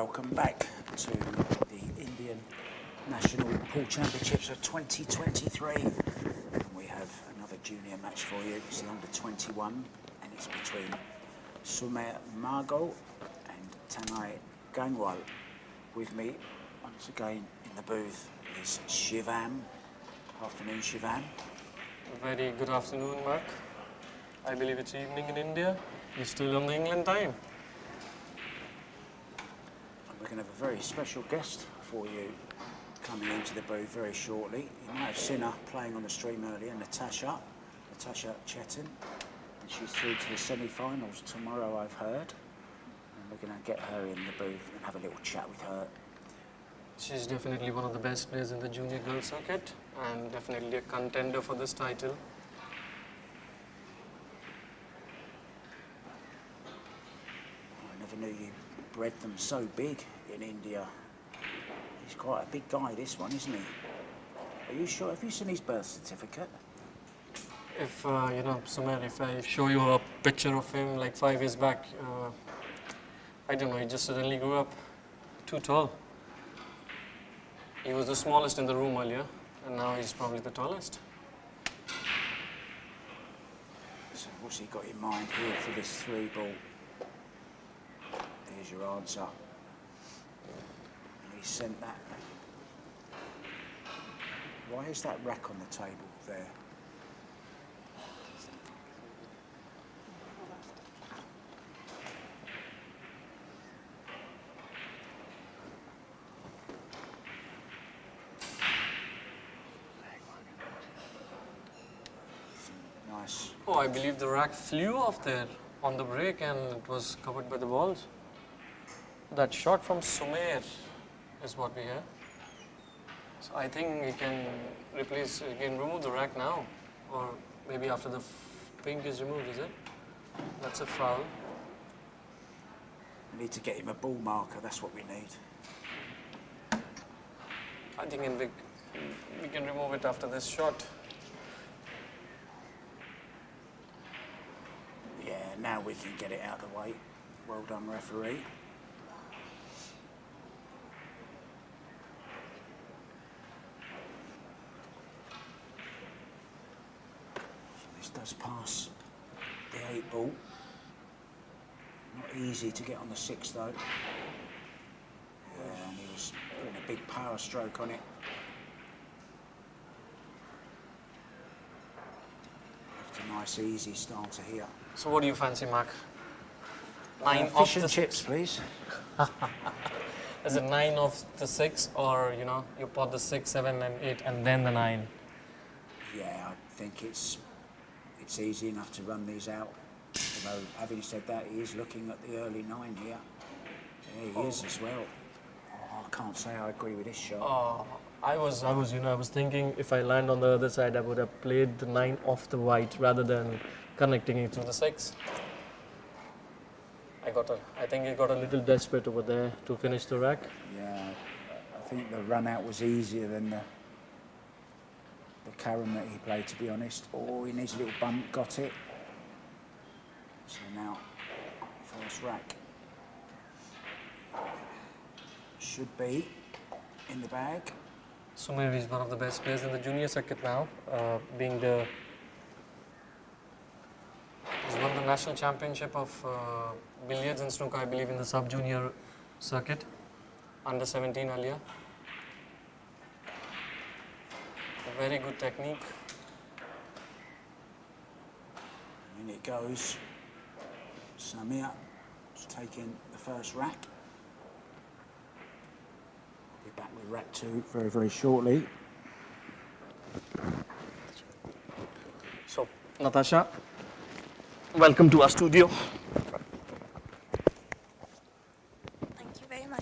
welcome back to the Indian National Pool Championships of 2023. And we have another junior match for you. It's the under-21 and it's between Sumehr Mago and Tanay Gangwal. With me once again in the booth is Shivam. Afternoon, Shivam. Very good afternoon, Mark. I believe it's evening in India. You're still on the England time. We're going to have a very special guest for you coming into the booth very shortly. You might have seen her playing on the stream earlier, Natasha Chetan. And she's through to the semi-finals tomorrow, I've heard. And we're going to get her in the booth and have a little chat with her. She's definitely one of the best players in the junior girls circuit and definitely a contender for this title. I never knew you bred them so big in India. He's quite a big guy, this one, isn't he? Are you sure? Have you seen his birth certificate? If, Sumehr, if I show you a picture of him like 5 years back, I don't know, he just suddenly grew up too tall. He was the smallest in the room earlier, and now he's probably the tallest. So what's he got in mind here for this 3-ball? There's your answer. And he sent that. Why is that rack on the table there? Nice. Oh, I believe the rack flew off there on the break and it was covered by the balls. That shot from Sumehr is what we have. So I think he can remove the rack now. Or maybe after the pink is removed, is it? That's a foul. We need to get him a ball marker, that's what we need. I think we can remove it after this shot. Yeah, now we can get it out of the way. Well done, referee. This does pass the 8-ball. Not easy to get on the 6 though. Yeah, and he was putting a big power stroke on it. It's a nice easy starter here. So what do you fancy, Mark? 9 fish off and chips, please. Is it 9 off the 6, or you pot the 6, 7, and 8, and then the 9? Yeah, I think it's easy enough to run these out. Although, having said that, he is looking at the early 9 here. Yeah, he is as well. Oh, I can't say I agree with this shot. I was thinking if I land on the other side, I would have played the 9 off the white rather than connecting it to the 6. I think he got a little desperate over there to finish the rack. Yeah, I think the run out was easier than the carom that he played, to be honest. Oh, he needs a little bump, got it. So now, first rack should be in the bag. Sumehr is one of the best players in the junior circuit now, he's won the national championship of billiards and snooker, I believe, in the sub-junior circuit, under 17 earlier. A very good technique. And in it goes. Sumehr is taking the first rack. We'll be back with rack 2 very, very shortly. So, Natasha, welcome to our studio. Thank you very much.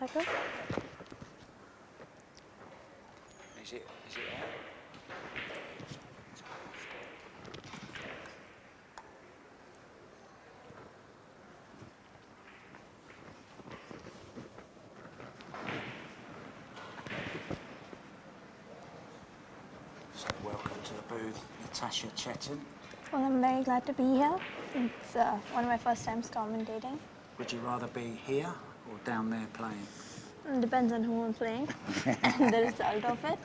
Mago? Is it out? welcome to the booth, Natasha Chetan. Well, I'm very glad to be here. It's one of my first times commentating. Would you rather be here or down there playing? It depends on who I'm playing and the result of it.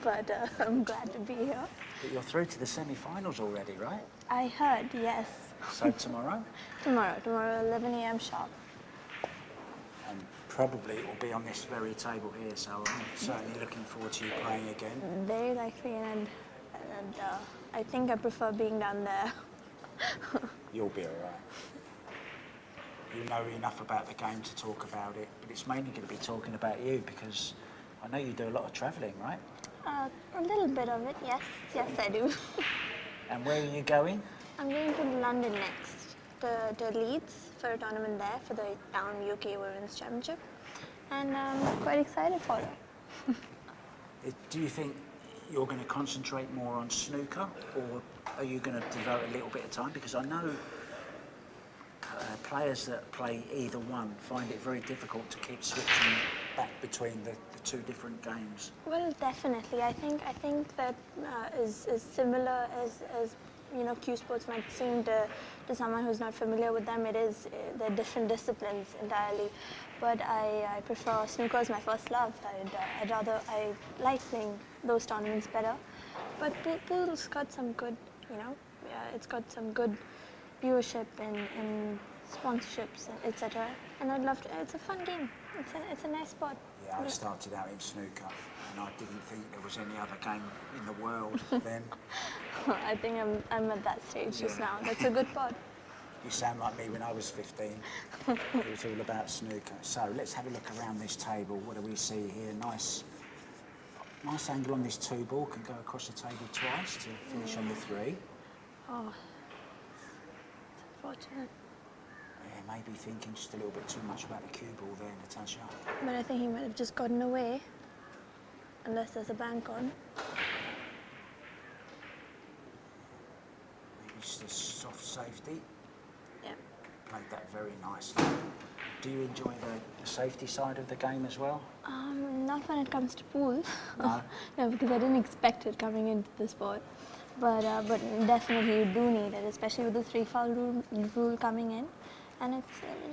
But I'm glad to be here. But you're through to the semi-finals already, right? I heard, yes. So tomorrow? Tomorrow, 11 a.m. sharp. And probably it will be on this very table here, so I'm certainly looking forward to you playing again. Very likely, and I think I prefer being down there. You'll be all right. You know enough about the game to talk about it, but it's mainly going to be talking about you because I know you do a lot of travelling, right? A little bit of it, yes. Yes, I do. And where are you going? I'm going to London next, to Leeds for a tournament there for the Town UK Women's Championship. And I'm quite excited for it. Do you think you're going to concentrate more on snooker, or are you going to devote a little bit of time? Because I know players that play either one find it very difficult to keep switching back between the two different games. Well, definitely. I think that is similar as you know, cue sports might seem to someone who's not familiar with them. It is they're different disciplines entirely. But I prefer snooker as my first love. I like playing those tournaments better. But pool's got some good, you know, it's got some good viewership and sponsorships, etc. And I'd love to. It's a fun game. It's a nice sport. Yeah, I started out in snooker, and I didn't think there was any other game in the world then. I think I'm at that stage just now. That's a good pod. You sound like me when I was 15. It was all about snooker. So let's have a look around this table. What do we see here? Nice angle on this two ball. Can go across the table twice to finish on the three. Oh, it's unfortunate. Yeah, maybe thinking just a little bit too much about the cue ball there, Natasha. But I think he might have just gotten away, unless there's a bank on. Maybe just a soft safety. Yeah. Played that very nicely. Do you enjoy the safety side of the game as well? Not when it comes to pool. No? No, because I didn't expect it coming into the sport. But definitely you do need it, especially with the three foul rule coming in. And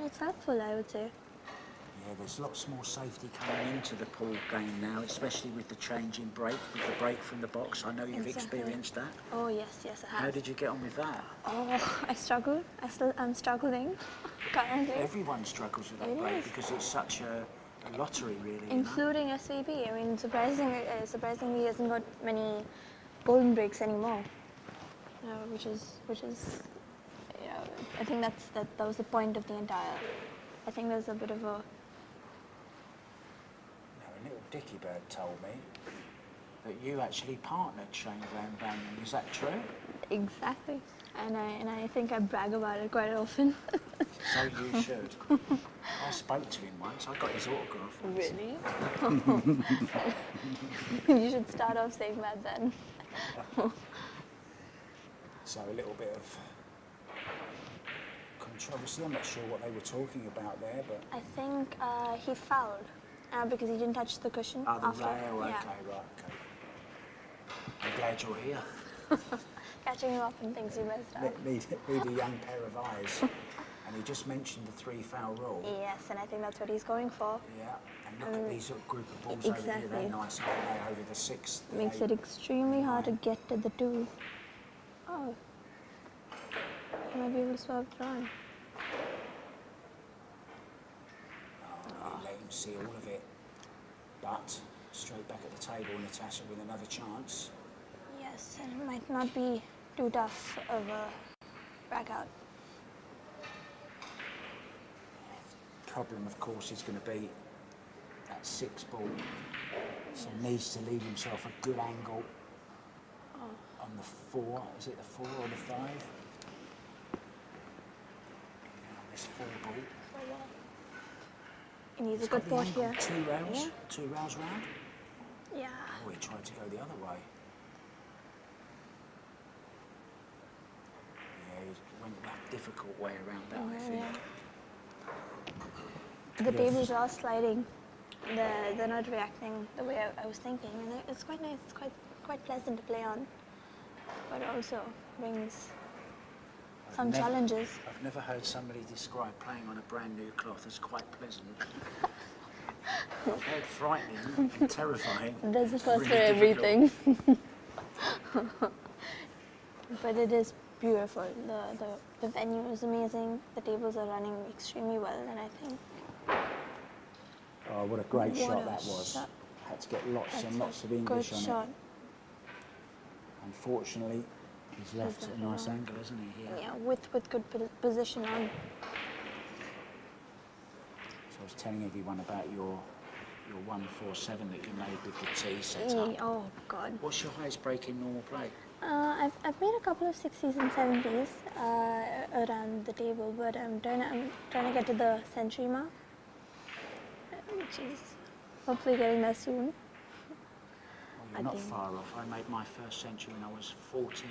it's helpful, I would say. Yeah, there's lots more safety coming into the pool game now, especially with the change in break, with the break from the box. I know you've Exactly. experienced that. Oh yes, I have. How did you get on with that? Oh, I struggled. I'm struggling currently. Everyone struggles with that It break is. because it's such a lottery, really. Including SVP. I mean, surprisingly, he hasn't got many golden breaks anymore. Which is, you know, I think that was the point of the entire. I think there's a bit of a. Now, a little dicky bird told me that you actually partnered Shane Van Bangen. Is that true? Exactly. And I think I brag about it quite often. So you should. I spoke to him once. I got his autograph once. Really? You should start off saying that then. So a little bit of controversy. I'm not sure what they were talking about there, but... I think he fouled because he didn't touch the cushion Oh, the after. rail, okay, Yeah. right, okay. I'm glad you're here. Catching him up on things he messed up. Need a young pair of eyes. And he just mentioned the three foul rule. Yes, and I think that's what he's going for. Yeah, and look at these sort of group of balls over here. Exactly. They're nice, aren't they? Over the sixth. Makes eight. it extremely hard to get to the two. Oh. He might be able to swerve it around. Oh, you let him see all of it. But straight back at the table, Natasha with another chance. Yes, and it might not be too tough of a back out. Problem, of course, is going to be that six ball. So needs to leave himself a good angle on the four. Is it the four or the five? And on this four ball. He needs a He's good got the pot angle, here. 2 rails, Yeah. 2 rails round. Yeah. Oh, he tried to go the other way. Yeah, he went that difficult way around that, I think. The tables are sliding. They're not reacting the way I was thinking, and it's quite nice. It's quite pleasant to play on. but also brings I've some never- challenges. I've never heard somebody describe playing on a brand new cloth as quite pleasant. I've heard frightening and terrifying. There's a first really for difficult. everything. But it is beautiful. The venue is amazing. The tables are running extremely well, and I think Oh, what a great What shot a that was. shot. Had to get lots that's and lots of a English good on shot. it. Unfortunately, he's left at a nice wrong. angle, isn't he? Here. Yeah, with good position on. So I was telling everyone about your 147 that you made with the tee set up. Oh God. What's your highest break in normal play? I've made a couple of 60s and 70s around the table, but I'm trying to get to the century mark, which is hopefully getting there soon. Well, you're I not think- far off. I made my first century when I was 14.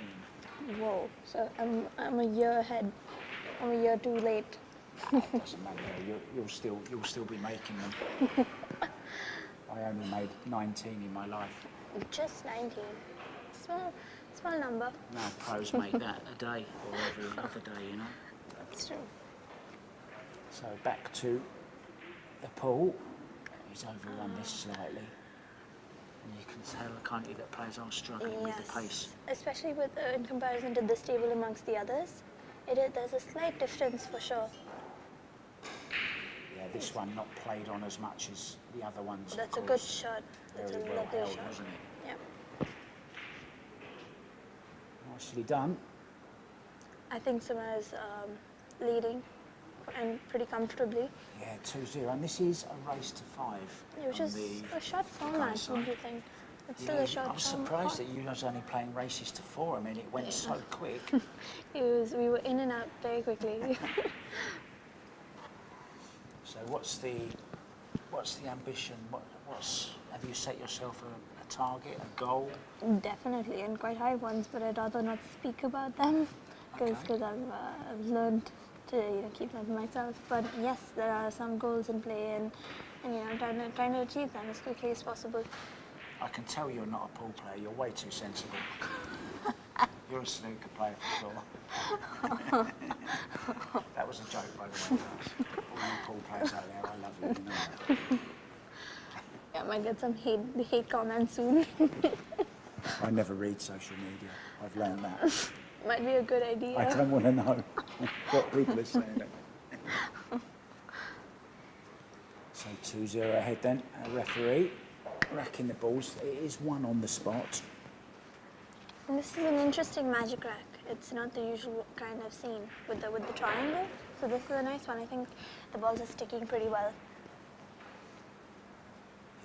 Whoa! So I'm a year ahead. I'm a year too late. It doesn't matter. You'll still be making them. I only made 19 in my life. Just 19. Small number. Now pros make that a day or every other day, you know. That's true. So back to the pool. He's overrun this slightly. And you can tell, can't you, that players are struggling with the pace. Especially with in comparison to this table amongst the others. There's a slight difference for sure. Yeah, this one not played on as much as the other ones. That's of a good course. shot. That's Very a well lovely held, shot. wasn't it? Yeah. Nicely done. I think Sumehr is leading and pretty comfortably. Yeah, 2-0. And this is a race to 5. Which on is the a short format, guys' don't you side. think? It's Yeah, still a short I was format. surprised that you was only playing races to 4. I mean, it went so quick. We were in and out very quickly. So what's the ambition? Have you set yourself a target, a goal? Definitely, and quite high ones, but I'd rather not speak about them because Okay. I've learned to keep them to myself. But yes, there are some goals in play, and I'm trying to achieve them as quickly as possible. I can tell you're not a pool player. You're way too sensible. You're a snooker player for sure. That was a joke, by the way, guys. All you pool players out there, I love you. You know that. Yeah, I might get some hate comments soon. I never read social media. I've learned that. Might be a good idea. I don't want to know what people are saying. So 2-0 ahead then. A referee racking the balls. It is 1 on the spot. And this is an interesting magic rack. It's not the usual kind I've seen with the triangle. So this is a nice one. I think the balls are sticking pretty well.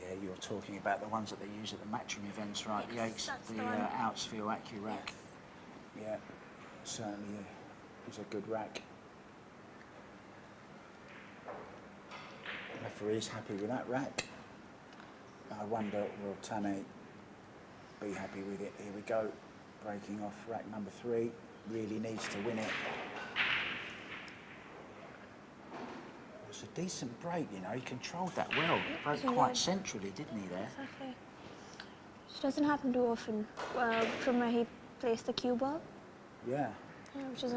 Yeah, you're talking about the ones that they use at the matchroom events, right? Yes, the that's the the one. Outsfield AccuRack. Yeah, certainly is a good rack. Referee's happy with that rack. I wonder, will Tanay be happy with it? Here we go, breaking off rack number 3. Really needs to win it. It's a decent break, you know. He controlled that well. Broke He quite did. centrally, didn't he, there? Exactly. Which doesn't happen too often. From where he placed the cue ball, Yeah. which is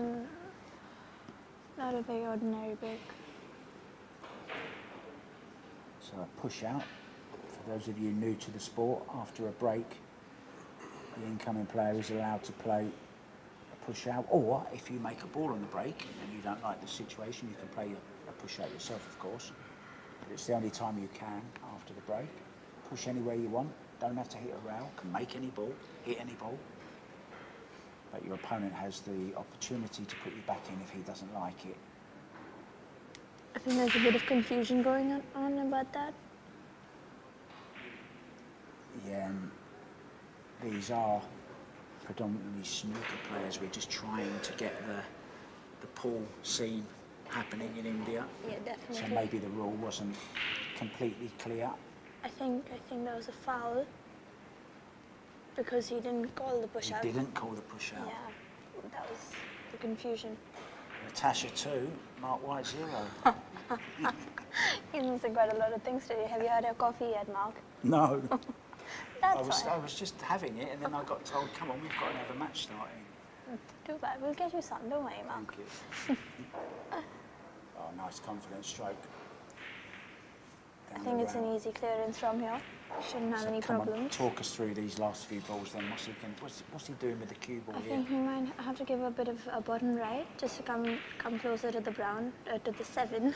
not a very ordinary break. So a push out. For those of you new to the sport, after a break, the incoming player is allowed to play a push out. Or if you make a ball on the break and you don't like the situation, you can play a push out yourself, of course. But it's the only time you can after the break. Push anywhere you want. Don't have to hit a rail. Can make any ball, hit any ball. But your opponent has the opportunity to put you back in if he doesn't like it. I think there's a bit of confusion going on about that. Yeah, and these are predominantly snooker players. We're just trying to get the pool scene happening in India. Yeah, So definitely. maybe the rule wasn't completely clear. I think that was a foul because he didn't call the push He out. didn't call the push out. Yeah, that was the confusion. Natasha 2, Mark White 0. He must have got a lot of things today. Have you had your coffee yet, Mark? No, That's I fine. was just having it, and then I got told, "Come on, we've got another match starting." Too bad. We'll get you some. Don't worry, Mark. Thank you. Oh, nice confident stroke. I think it's an easy clearance from here. Shouldn't have any Come on, problems. talk us through these last few balls then. What's he doing with the cue ball I here? think he might have to give a bit of a button right just to come closer to the brown, to the 7.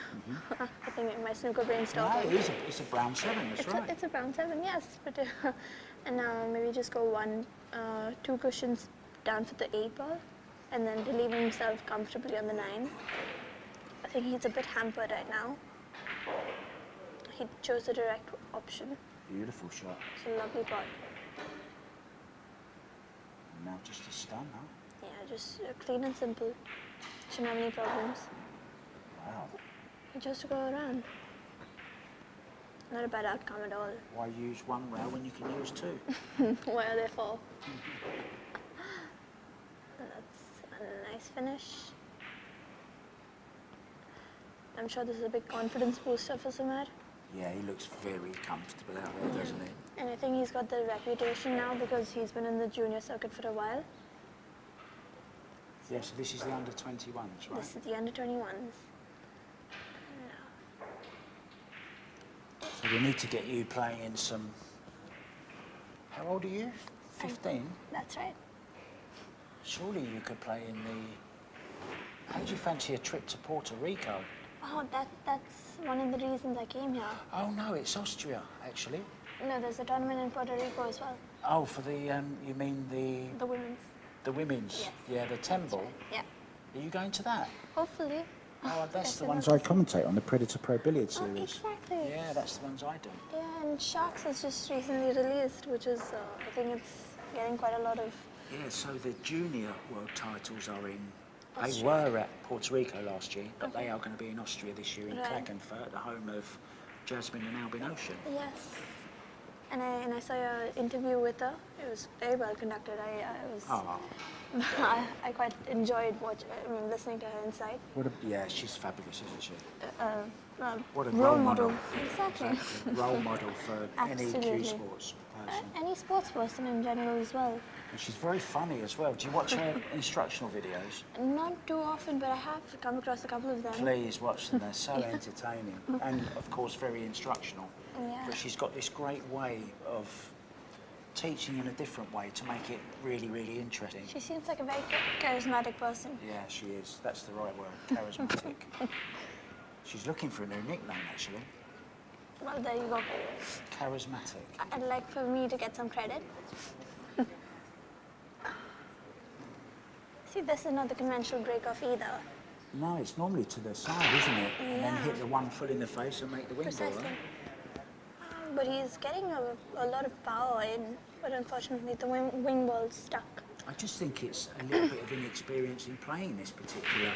I think my snooker brain's No, talking. it's a brown 7, that's right. It's a brown 7, yes. But and now maybe just go 2 cushions down for the 8 ball, and then relieve himself comfortably on the 9. I think he's a bit hampered right now. He chose the direct option. Beautiful shot. It's a lovely pot. And now just a stun, huh? Yeah, just clean and simple. Shouldn't have any problems. Wow. He chose to go around. Not a bad outcome at all. Why use one rail when you can use 2? Why are they for? That's a nice finish. I'm sure this is a big confidence booster for Sumehr. Yeah, he looks very comfortable out there, doesn't he? And I think he's got the reputation now because he's been in the junior circuit for a while. Yeah, so this is the under 21s, right? This is the under 21s. So we need to get you playing in some... How old are you? 15? That's right. Surely you could play in the... How do you fancy a trip to Puerto Rico? Oh, that's one of the reasons I came here. Oh no, it's Austria, actually. No, there's a tournament in Puerto Rico as well. Oh, for the, you mean The women's. the women's? Yes. Yeah, the 10 ball. Yeah. Are you going to that? Hopefully. Oh, that's the Definitely. ones I commentate on, the Predator Pro Billiard Oh, Series. exactly. Yeah, that's the ones I do. Yeah, and Sharks is just recently released, which is, I think it's getting quite a lot of... Yeah, so the junior world titles are in... They Austria. were at Puerto Rico last year, but they are going to be in Austria this year in Right. Klagenfurt, the home of Jasmine and Albin Ocean. Yes. And I saw your interview with her. It was very well conducted. Oh, I quite enjoyed listening to her insight. yeah, she's fabulous, isn't she? What a Role role model. Exactly. Role model for any Absolutely. Q sports person. Any sports person in general as well. And she's very funny as well. Do you watch her instructional videos? Not too often, but I have come across a couple of them. Please watch them, they're so entertaining. And of course very instructional. Yeah. But she's got this great way of teaching in a different way to make it really, really interesting. She seems like a very charismatic person. Yeah, she is. That's the right word. Charismatic. She's looking for a new nickname, actually. Well, there you go. Charismatic. I'd like for me to get some credit. See, this is not the conventional break-off either. No, it's normally to the side, isn't it? And then Yeah. hit the one foot in the face and make the wing ball, Precisely. right? But he's getting a lot of power in, but unfortunately the wing ball's stuck. I just think it's a little bit of inexperience in playing this particular.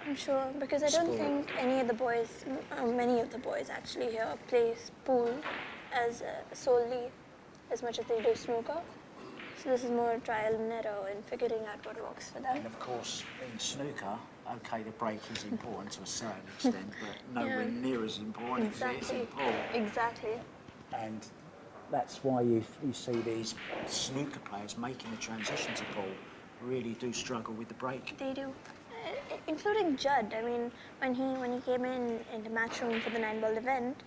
I'm sure, because I don't Sport. think many of the boys actually here play pool as solely as much as they do snooker. So this is more trial and error in figuring out what works for them. And of course, in snooker, okay, the break is important to a certain extent, but nowhere near as important as it is in pool. Exactly. And that's why you see these snooker players making the transition to pool really do struggle with the break. They do. Including Judd. I mean, when he came in the match room for the 9-ball event,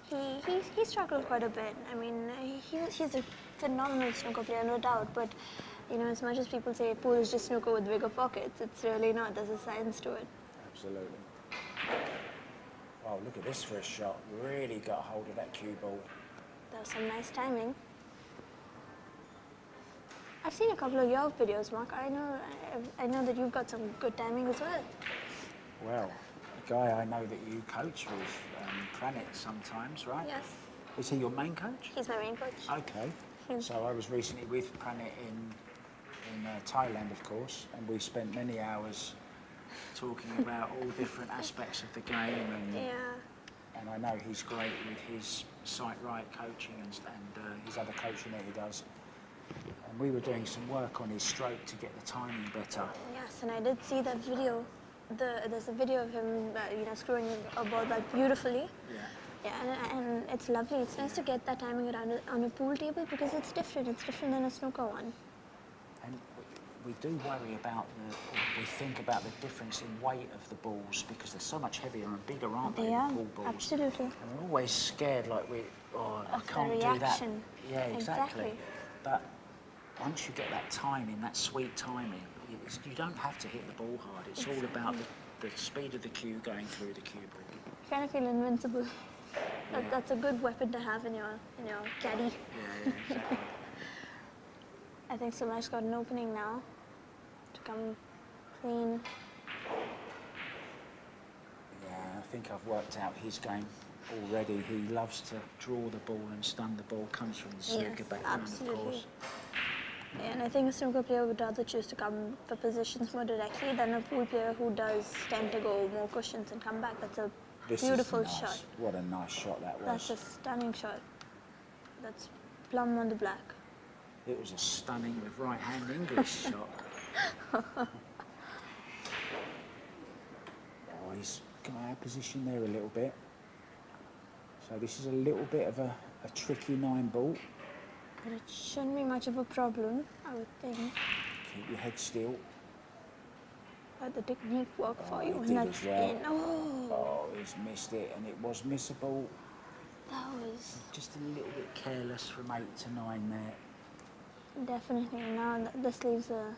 he struggled quite a bit. I mean, he's a phenomenal snooker player, no doubt. But you know, as much as people say pool is just snooker with bigger pockets, it's really not. There's a science to it. Absolutely. Wow, look at this for a shot. Really got hold of that cue ball. That was some nice timing. I've seen a couple of your videos, Mark. I know that you've got some good timing as well. Well, a guy I know that you coach with, Pranit sometimes, right? Yes. Is he your main coach? He's my main coach. Okay. So I was recently with Pranit in Thailand, of course, and we spent many hours talking about all different aspects of the game, and I know he's great with his sight right coaching and his other coaching that he does. And we were doing some work on his stroke to get the timing better. Yes, and I did see that video. There's a video of him, screwing a ball back beautifully. Yeah. Yeah, and it's lovely. It's nice to get that timing around on a pool table because it's different. It's different than a snooker one. And we do worry about we think about the difference in weight of the balls because they're so much heavier and bigger, aren't they, They the are, pool balls? absolutely. And we're always scared, like I Of the can't do that. reaction. Yeah, exactly. Exactly. But once you get that timing, that sweet timing, you don't have to hit the ball hard. It's all about the speed of the cue going through the cue ball. You kind of feel invincible. That's a good weapon to have in your caddy. Yeah, exactly. I think Sumehr's got an opening now to come clean. Yeah, I think I've worked out his game already. He loves to draw the ball and stun the ball. Comes from the snooker background, absolutely. of course. Yeah, and I think a snooker player would rather choose to come for positions more directly than a pool player who does tend to go more cushions and come back. That's a beautiful nice. shot. What a nice shot that was. That's a stunning shot. That's plumb on the black. It was a stunning with right-hand English shot. Oh, he's got out of position there a little bit. So this is a little bit of a tricky 9-ball. But it shouldn't be much of a problem, I would think. Keep your head still. Let the technique work for you. He And did that's as well. in. Oh, Oh, he's missed it, and it was missable. that was Just a little bit careless from 8 to 9 there. definitely. Now this leaves a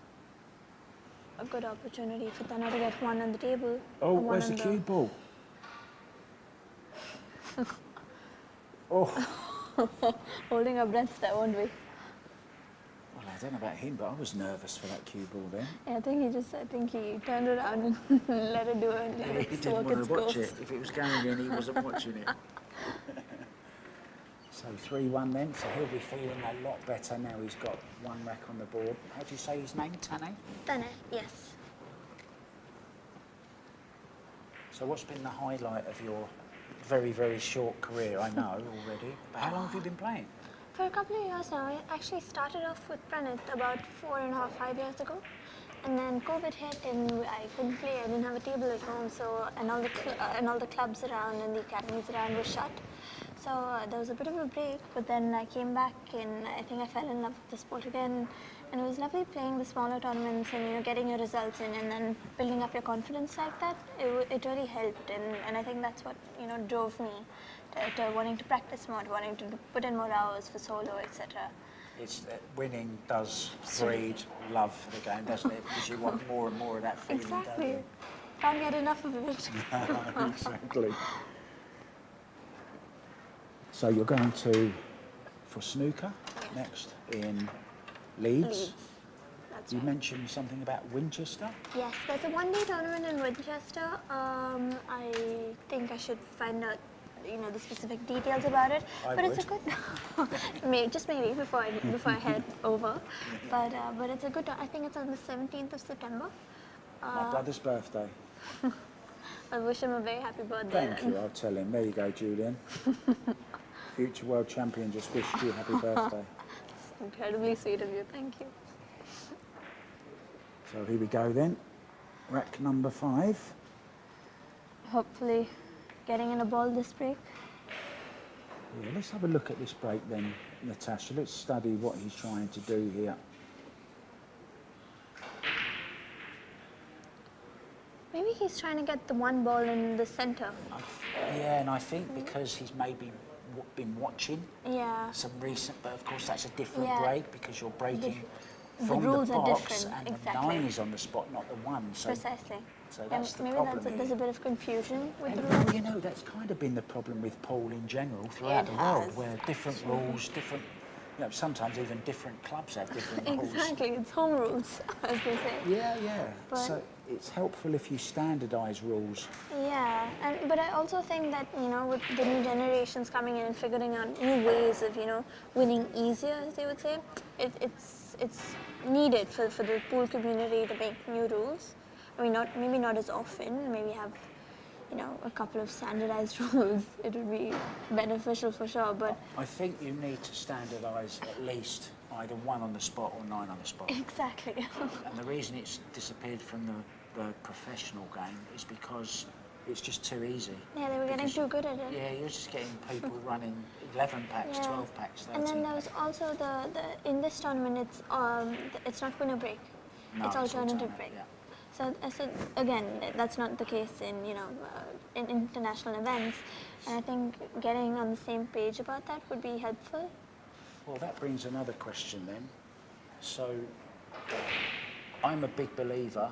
good opportunity for Tanay to get one on the table. Oh, one where's on the cue ball? Oh, Holding our breaths there, won't we? well, I don't know about him, but I was nervous for that cue ball then. Yeah, I think he turned around and let it do it and let He it didn't work want its to watch course. it. If it was going in, he wasn't watching it. So 3-1 then, so he'll be feeling a lot better now he's got one rack on the board. How do you say his name, Tanay? Tanay, yes. So what's been the highlight of your very, very short career? I know already, but how long have you been playing? For a couple of years now. I actually started off with Pranit about 4.5, 5 years ago. And then COVID hit and I couldn't play. I didn't have a table at home, so and all the clubs around and the academies around were shut. So there was a bit of a break, but then I came back and I think I fell in love with the sport again. And it was lovely playing the smaller tournaments and getting your results in and then building up your confidence like that. It really helped, and I think that's what drove me to wanting to practice more, to wanting to put in more hours for solo, etc. It's that winning does breed love for the game, doesn't it? Because you want more and more of that feeling, Exactly. don't you? Can't get enough of it. Exactly. So you're going for snooker next in Leeds. Leeds. That's You right. mentioned something about Winchester. Yes, there's a one-day tournament in Winchester. I think I should find out, the specific details about it. I It's a good, maybe before I head over. But it's a good. I think it's on the 17th of September. My brother's birthday. I wish him a very happy birthday. Thank you, I'll tell him. There you go, Julian. Future world champion just wished you happy birthday. It's incredibly sweet of you. Thank you. So here we go then. Rack number 5. Hopefully, getting in a ball this break. Yeah, let's have a look at this break then, Natasha. Let's study what he's trying to do here. Maybe he's trying to get the one ball in the center. Yeah, and I think because he's maybe been watching Yeah. some recent, but of course that's a different Yeah. break because you're breaking The from the rules are box different, and exactly. the 9 is on the spot, not the 1. So, Precisely. so that's the maybe problem there's here. a bit of confusion with the And, rules. that's kind of been the problem with pool in general throughout It the world, has. where different rules, different, sometimes even different clubs have different rules. Exactly, it's home rules, as they say. Yeah. But- So it's helpful if you standardise rules. Yeah, but I also think that with the new generations coming in and figuring out new ways of winning easier, as they would say, it's needed for the pool community to make new rules. I mean, maybe not as often. Maybe have a couple of standardized rules. It would be beneficial for sure. But I think you need to standardise at least either 1 on the spot or 9 on the spot. exactly. And the reason it's disappeared from the professional game is because it's just too easy. Yeah, they were getting Because- too good at it. Yeah, you're just getting people running 11 packs, Yeah. 12 packs, 13 And then there was packs. also the in this tournament, it's not winner break, No, it's alternative break. Yeah. So again, that's not the case in in international events, and I think getting on the same page about that would be helpful. Well, that brings another question then. So, I'm a big believer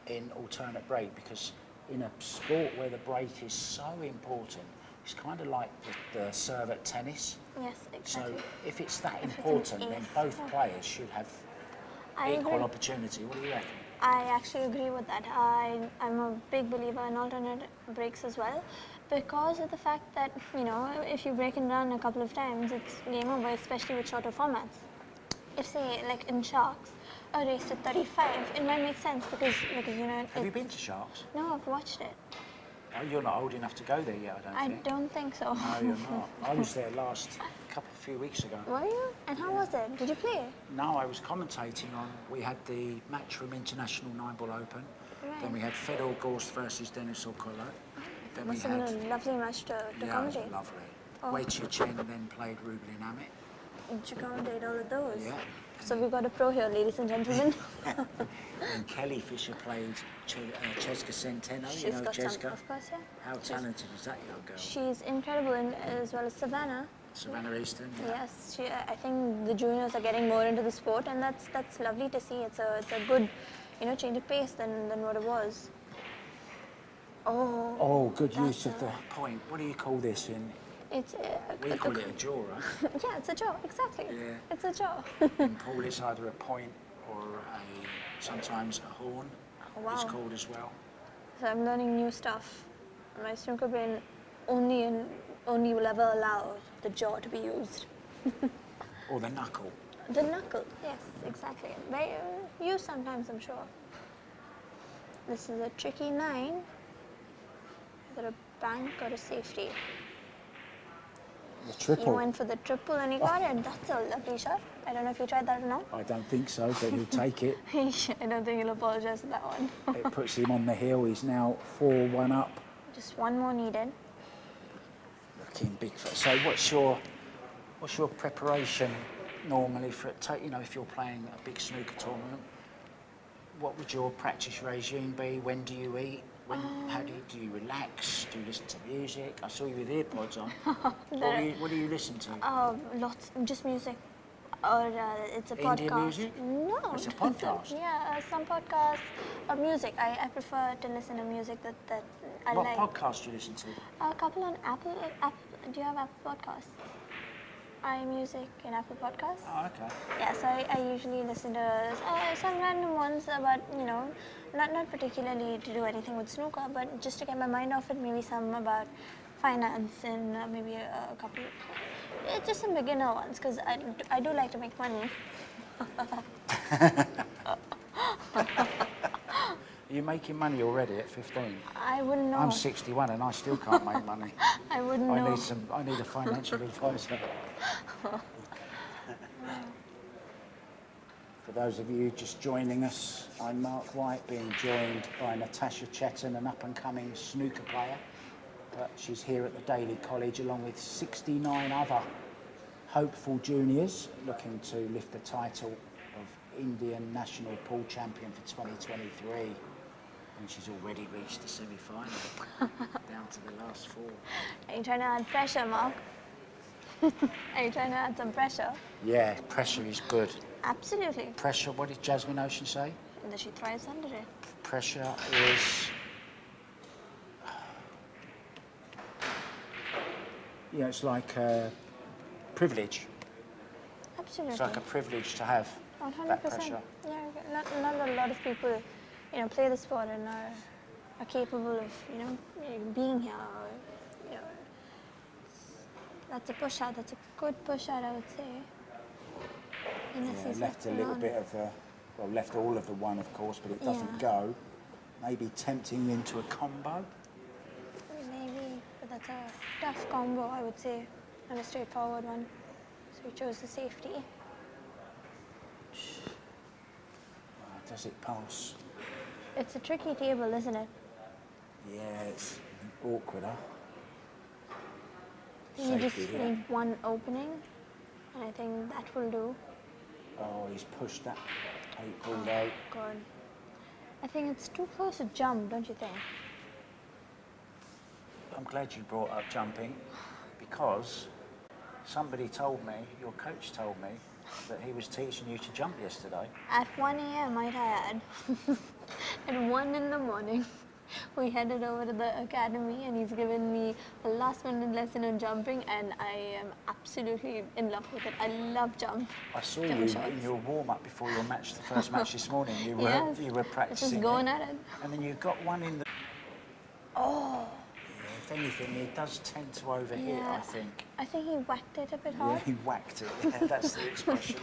in alternate break because in a sport where the break is so important, it's kind of like the serve at tennis. Yes, exactly. So, if it's that If it's an important, then ace, both yeah. players should have I equal agree. opportunity. What do you reckon? I actually agree with that. I'm a big believer in alternate breaks as well, because of the fact that, if you break and run a couple of times, it's game over, especially with shorter formats. If, say, like in Sharks, a race to 35, it might make sense because Have you been to Sharks? No, I've watched it. Oh, you're not old enough to go there yet, I don't I think. don't think so. No, you're not. I was there few weeks ago. Were you? And how was it? Did you play? No, I was commentating on, we had the Matchroom International 9-ball open, then we had Fedor Gorst versus Denis Orkolo, then we Must have had... been a lovely match to Yeah, it was commentate. lovely. Oh. Wei Chen then played Rublin Amit. Did you commentate all of those? Yeah. So we got a pro here, ladies and gentlemen. And Kelly Fisher played Cheska Centeno, you She's know got some, Cheska. of course, yeah. How talented is that young girl? She's incredible, as well as Savannah. Savannah Easton. Yeah. Yes, I think the juniors are getting more into the sport, and that's lovely to see. It's a good, change of pace than what it was. Oh. Oh, good use that's of the point. What do you call this in? It's We call it a jaw, right? yeah, it's a jaw, exactly. Yeah. It's a jaw. In pool, it's either a point or sometimes a horn. Oh, wow. It's called as well. So I'm learning new stuff. My snooker brain only will ever allow the jaw to be used. Or the knuckle. The knuckle, yes, exactly. They use sometimes, I'm sure. This is a tricky 9. Is it a bank or a safety? The He triple. went for the triple and he got it. That's a lovely shot. I don't know if you tried that or not. I don't think so, but he'll take it. I don't think he'll apologize for that one. It puts him on the hill. He's now 4-1 up. Just one more needed. Looking big. So what's your preparation normally for it? If you're playing a big snooker tournament, what would your practice regime be? When do you eat? How do you relax? Do you listen to music? I saw you with earpods on. What do you listen to? Lots, just music. Or it's a Indian podcast. music? No. It's a podcast? Yeah, some podcasts or music. I prefer to listen to music that I What like. podcast do you listen to? A couple on Apple. Do you have Apple Podcasts? iMusic and Apple Podcasts. Oh, okay. Yeah, so I usually listen to some random ones about, not particularly to do anything with snooker, but just to get my mind off it, maybe some about finance and maybe a couple, just some beginner ones, because I do like to make money. Are you making money already at 15? I wouldn't know. I'm 61 and I still can't make money. I wouldn't know. I need a financial advisor. For those of you just joining us, I'm Mark White, being joined by Natasha Chetan, an up-and-coming snooker player. But she's here at the Daily College along with 69 other hopeful juniors looking to lift the title of Indian National Pool Champion for 2023. And she's already reached the semi-final, down to the last 4. Are you trying to add pressure, Mark? Are you trying to add some pressure? Yeah, pressure is good. Absolutely. Pressure, what did Jasmine Ocean say? That she thrives under it. Pressure is... it's like privilege. Absolutely. It's like a privilege to have that 100%. pressure. Yeah, not a lot of people, play the sport and are capable of, being here. Or, that's a push out. That's a good push out, I would say. Yeah, left a little bit of left all of the one, of course, but it doesn't go. Maybe tempting into a combo. Maybe, but that's a tough combo, I would say, and a straightforward one. So we chose the safety. Does it pass? It's a tricky table, isn't it? Yeah, it's awkwarder. You just Safety here. need one opening, and I think that will do. Oh, he's pushed that 8 ball out. God. I think it's too close to jump, don't you think? I'm glad you brought up jumping because somebody told me, your coach told me, that he was teaching you to jump yesterday. At 1 a.m., might I add. At 1 in the morning, we headed over to the academy and he's given me a last-minute lesson on jumping, and I am absolutely in love with it. I love jump. I saw you Jump in shots. your warm-up before your match, the first match this morning. You were Yes, you were practicing just going it, at it. and then you got one in the. Oh, Yeah, if anything, it does tend to overhit. yeah. I think. I think he whacked it a bit Yeah, hard. he whacked it. Yeah, that's the expression.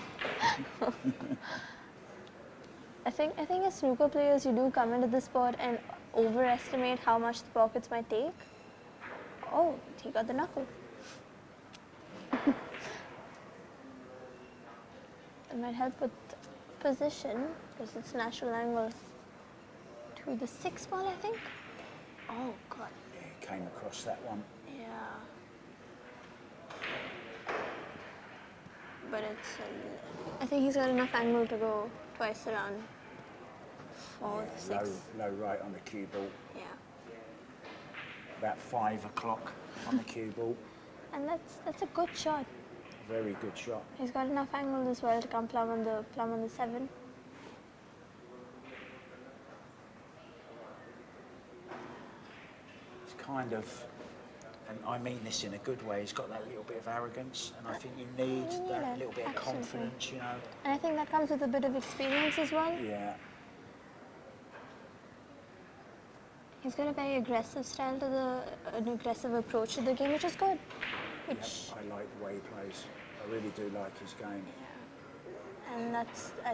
I think as snooker players, you do come into the sport and overestimate how much the pockets might take. Oh, he got the knuckle. It might help with position because it's natural angle to the 6 ball, I think. Oh God. Yeah, he came across that one. Yeah. But it's. I think he's got enough angle to go twice around. 4, 6. Low right on the cue ball. Yeah. About 5 o'clock on the cue ball. And that's a good shot. Very good shot. He's got enough angle as well to come plumb on the 7. It's kind of, and I mean this in a good way, he's got that little bit of arrogance, and I think you need that it, little bit of absolutely. confidence, you know. And I think that comes with a bit of experience as well. Yeah. He's got a very aggressive style to an aggressive approach to the game, which is good. Yep, Which, I like the way he plays. I really do like his game. and I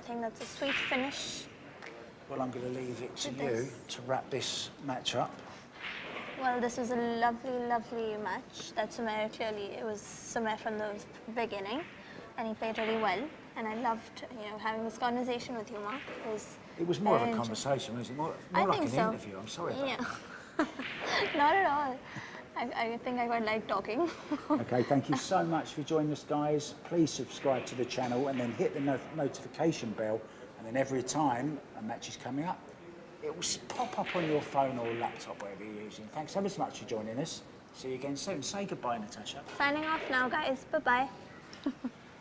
think that's a sweet finish. Well, I'm going to leave it to With you this. to wrap this match up. Well, this was a lovely, lovely match. That Sumehr clearly, it was Sumehr from the beginning, and he played really well. And I loved, having this conversation with you, Mark. It was more of very a interesting. conversation, wasn't it? More I like think an so. interview. I'm sorry about Yeah. Not at all. I think I quite like talking. that. Okay, thank you so much for joining us, guys. Please subscribe to the channel and then hit the notification bell. And then every time a match is coming up, it will pop up on your phone or laptop, whatever you're using. Thanks ever so much for joining us. See you again soon. Say goodbye, Natasha. Signing off now, guys. Bye-bye.